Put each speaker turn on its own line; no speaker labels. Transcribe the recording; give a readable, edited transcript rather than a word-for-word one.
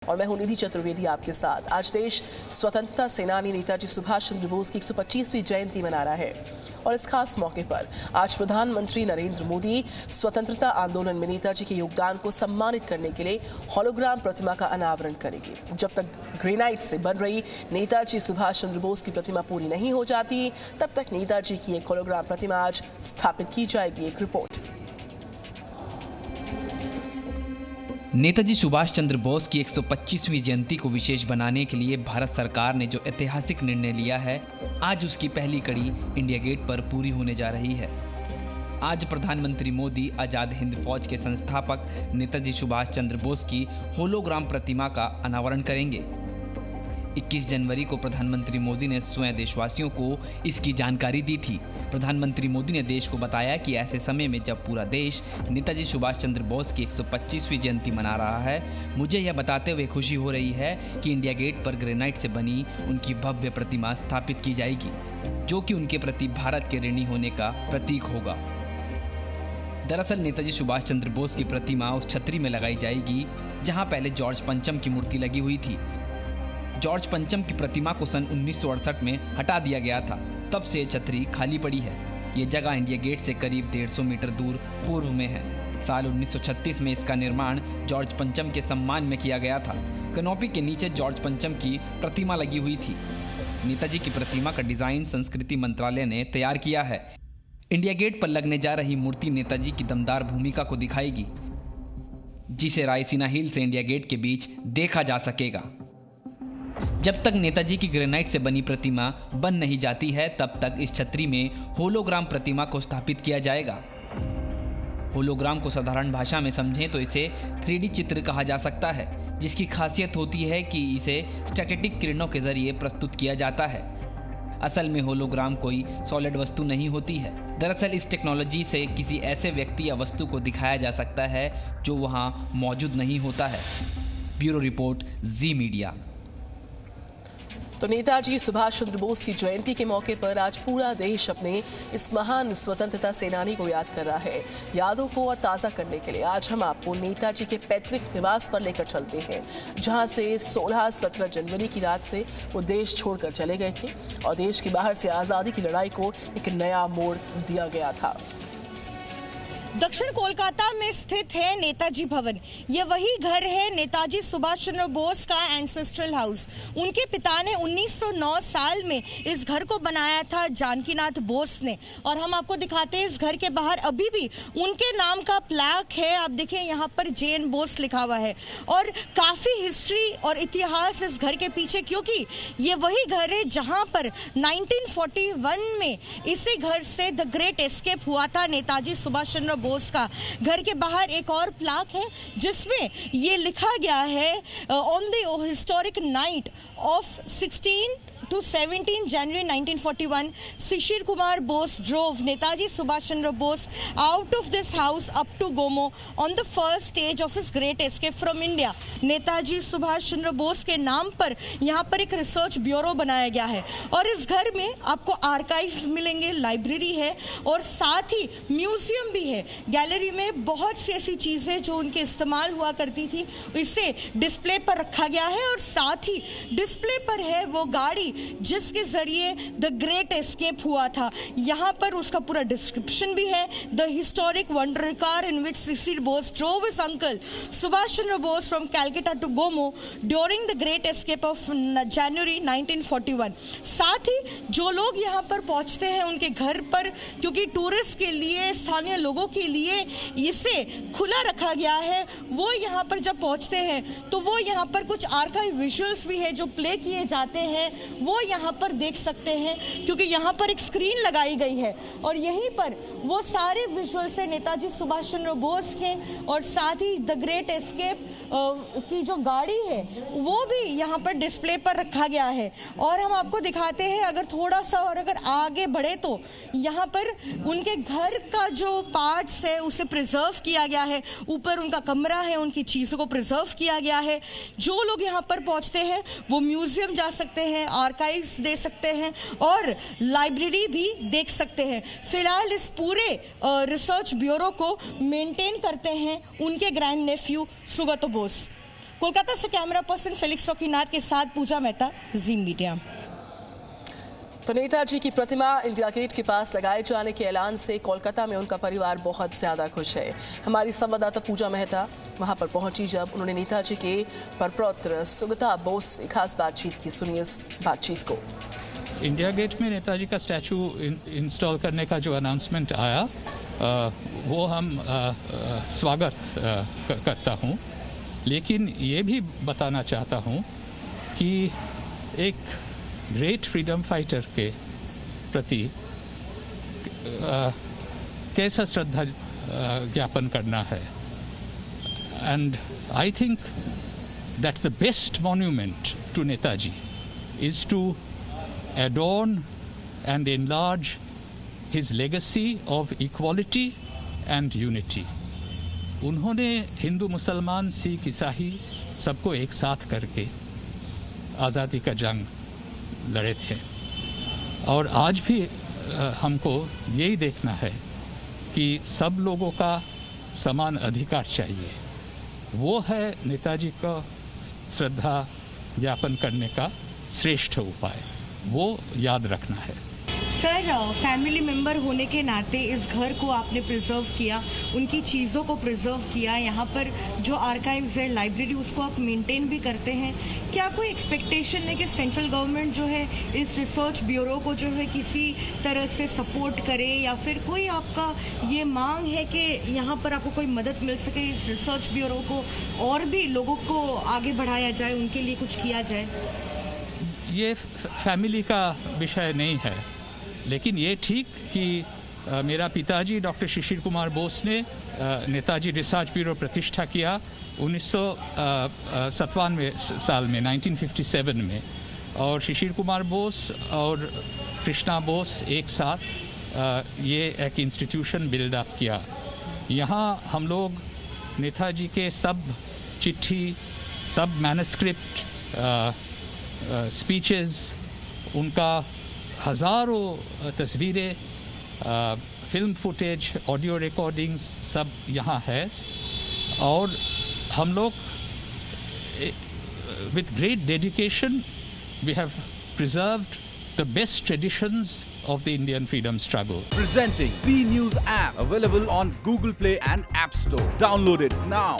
और मैं हूं निधि चतुर्वेदी आपके साथ। आज देश स्वतंत्रता सेनानी नेताजी सुभाष चंद्र बोस की 125वीं जयंती मना रहा है और इस खास मौके पर आज प्रधानमंत्री नरेंद्र मोदी स्वतंत्रता आंदोलन में नेताजी के योगदान को सम्मानित करने के लिए होलोग्राम प्रतिमा का अनावरण करेंगे। जब तक ग्रेनाइट से बन रही नेताजी सुभाष चंद्र बोस की प्रतिमा पूरी नहीं हो जाती, तब तक नेताजी की एक होलोग्राम प्रतिमा आज स्थापित की जाएगी। एक रिपोर्ट।
नेताजी सुभाष चंद्र बोस की 125वीं जयंती को विशेष बनाने के लिए भारत सरकार ने जो ऐतिहासिक निर्णय लिया है, आज उसकी पहली कड़ी इंडिया गेट पर पूरी होने जा रही है। आज प्रधानमंत्री मोदी आज़ाद हिंद फौज के संस्थापक नेताजी सुभाष चंद्र बोस की होलोग्राम प्रतिमा का अनावरण करेंगे। 21 जनवरी को प्रधानमंत्री मोदी ने स्वयं देशवासियों को इसकी जानकारी दी थी। प्रधानमंत्री मोदी ने देश को बताया कि ऐसे समय में जब पूरा देश नेताजी सुभाष चंद्र बोस की 125वीं जयंती मना रहा है, मुझे यह बताते हुए खुशी हो रही है कि इंडिया गेट पर ग्रेनाइट से बनी उनकी भव्य प्रतिमा स्थापित की जाएगी, जो कि उनके प्रति भारत के ऋणी होने का प्रतीक होगा। दरअसल नेताजी सुभाष चंद्र बोस की प्रतिमा उस छतरी में लगाई जाएगी जहाँ पहले जॉर्ज पंचम की मूर्ति लगी हुई थी। जॉर्ज पंचम की प्रतिमा को सन 1968 में हटा दिया गया था, तब से छतरी खाली पड़ी है। ये जगह इंडिया गेट से करीब 150 मीटर दूर पूर्व में है। साल 1936 में इसका निर्माण जॉर्ज पंचम के सम्मान में किया गया था। कनोपी के नीचे जॉर्ज पंचम की प्रतिमा लगी हुई थी। नेताजी की प्रतिमा का डिजाइन संस्कृति मंत्रालय ने तैयार किया है। इंडिया गेट पर लगने जा रही मूर्ति नेताजी की दमदार भूमिका को दिखाएगी, जिसे रायसीना हिल से इंडिया गेट के बीच देखा जा सकेगा। जब तक नेताजी की ग्रेनाइट से बनी प्रतिमा बन नहीं जाती है, तब तक इस छतरी में होलोग्राम प्रतिमा को स्थापित किया जाएगा। होलोग्राम को साधारण भाषा में समझें तो इसे 3D चित्र कहा जा सकता है, जिसकी खासियत होती है कि इसे स्टैटिक किरणों के जरिए प्रस्तुत किया जाता है। असल में होलोग्राम कोई सॉलिड वस्तु नहीं होती है। दरअसल इस टेक्नोलॉजी से किसी ऐसे व्यक्ति या वस्तु को दिखाया जा सकता है जो वहाँ मौजूद नहीं होता है। ब्यूरो रिपोर्ट, जी मीडिया।
तो नेताजी सुभाष चंद्र बोस की जयंती के मौके पर आज पूरा देश अपने इस महान स्वतंत्रता सेनानी को याद कर रहा है। यादों को और ताज़ा करने के लिए आज हम आपको नेताजी के पैतृक निवास पर लेकर चलते हैं, जहां से 16-17 जनवरी की रात से वो देश छोड़कर चले गए थे और देश के बाहर से आज़ादी की लड़ाई को एक नया मोड़ दिया गया था।
दक्षिण कोलकाता में स्थित है नेताजी भवन। ये वही घर है नेताजी सुभाष चंद्र बोस का एंसेस्ट्रल हाउस। उनके पिता ने 1909 साल में इस घर को बनाया था, जानकीनाथ बोस ने। और हम आपको दिखाते हैं इस घर के बाहर अभी भी उनके नाम का प्लैक है। आप देखिए यहाँ पर JN बोस लिखा हुआ है और काफी हिस्ट्री और इतिहास इस घर के पीछे, क्योंकि ये वही घर है जहाँ पर 1941 में इसी घर से द ग्रेट एस्केप हुआ था नेताजी सुभाष चंद्र बोस का। घर के बाहर एक और प्लाक है जिसमें ये लिखा गया है, on the historic night of 16 to 17 January 1941, Shishir Kumar Bose drove Netaji Subhash Chandra Bose out of this house up to Gomo on the first stage of his great escape from India. Netaji Subhash Chandra Bose के नाम पर यहाँ पर एक research bureau बनाया गया है और इस घर में आपको आर्काइव मिलेंगे, लाइब्रेरी है और साथ ही म्यूजियम भी है। गैलरी में बहुत सी ऐसी चीज़ें जो उनके इस्तेमाल हुआ करती थी, इसे डिस्प्ले पर रखा गया है और साथ ही डिस्प्ले पर है वो गाड़ी जिसके जरिए द ग्रेट एस्केप हुआ था। यहाँ पर उसका पूरा डिस्क्रिप्शन भी है। The historic wonder car in which Shishir Bose drove his uncle Subhash Chandra Bose from Calcutta to Gomoh during the great escape of January 1941। साथ ही जो लोग यहाँ पर पहुँचते हैं उनके घर पर, क्योंकि टूरिस्ट के लिए, स्थानीय लोगों के लिए इसे खुला रखा गया है, वो यहाँ पर जब पहुँचते हैं तो वो यहाँ पर कुछ आर्काइव विजुअल्स भी है जो प्ले किए जाते हैं, वो यहाँ पर देख सकते हैं, क्योंकि यहाँ पर एक स्क्रीन लगाई गई है और यहीं पर वो सारे विजुअल्स है नेताजी सुभाष चंद्र बोस के और साथ ही द ग्रेट एस्केप की जो गाड़ी है वो भी यहाँ पर डिस्प्ले पर रखा गया है। और हम आपको दिखाते हैं, अगर थोड़ा सा और अगर आगे बढ़े तो यहाँ पर उनके घर का जो पार्ट्स है उसे प्रिजर्व किया गया है। ऊपर उनका कमरा है, उनकी चीज़ों को प्रिजर्व किया गया है। जो लोग यहाँ पर पहुँचते हैं वो म्यूजियम जा सकते हैं, आर्काइव्स दे सकते हैं और लाइब्रेरी भी देख सकते हैं। फिलहाल इस पूरे रिसर्च ब्यूरो को मेंटेन करते हैं उनके ग्रैंड नेफ्यू सुगतो बोस। कोलकाता से कैमरा पर्सन फेलिक्स चौकीनार के साथ पूजा मेहता, जी मीडिया।
तो नेताजी की प्रतिमा इंडिया गेट के पास लगाए जाने के ऐलान से कोलकाता में उनका परिवार बहुत ज्यादा खुश है। हमारी संवाददाता पूजा मेहता वहां पर पहुंची जब उन्होंने नेताजी के परपौत्र सुगता बोस से खास बातचीत की। सुनिए इस बातचीत को।
इंडिया गेट में नेताजी का स्टैचू इंस्टॉल करने का जो अनाउंसमेंट आया वो हम स्वागत करता हूँ, लेकिन ये भी बताना चाहता हूँ कि एक ग्रेट फ्रीडम फाइटर के प्रति कैसा श्रद्धा ज्ञापन करना है। And I think that the best monument to Netaji is to adorn and enlarge his legacy of equality and unity. उन्होंने हिंदू मुसलमान सिख ईसाई सबको एक साथ करके आज़ादी का जंग लड़े थे, और आज भी हमको यही देखना है कि सब लोगों का समान अधिकार चाहिए। वो है नेताजी का श्रद्धा ज्ञापन करने का श्रेष्ठ उपाय, वो याद रखना है।
सर, फैमिली मेंबर होने के नाते इस घर को आपने प्रिजर्व किया, उनकी चीज़ों को प्रिजर्व किया, यहाँ पर जो आर्काइव्स है, लाइब्रेरी, उसको आप मेंटेन भी करते हैं। क्या कोई एक्सपेक्टेशन है कि सेंट्रल गवर्नमेंट जो है इस रिसर्च ब्यूरो को जो है किसी तरह से सपोर्ट करे, या फिर कोई आपका ये मांग है कि यहाँ पर आपको कोई मदद मिल सके इस रिसर्च ब्यूरो को, और भी लोगों को आगे बढ़ाया जाए, उनके लिए कुछ किया जाए?
ये फैमिली का विषय नहीं है, लेकिन ये ठीक कि मेरा पिताजी डॉक्टर शिशिर कुमार बोस ने नेताजी रिसर्च ब्यूरो प्रतिष्ठा किया 1997 साल में, 1957 में, और शिशिर कुमार बोस और कृष्णा बोस एक साथ ये एक इंस्टीट्यूशन बिल्डअप किया। यहाँ हम लोग नेताजी के सब चिट्ठी, सब मैनस्क्रिप्ट, स्पीचेस, उनका हज़ारों तस्वीरें, फिल्म फुटेज, ऑडियो रिकॉर्डिंग्स सब यहाँ है, और हम लोग with great dedication we have preserved the best traditions of the Indian freedom struggle.
Presenting B News app, available on Google Play and App Store. Download it now.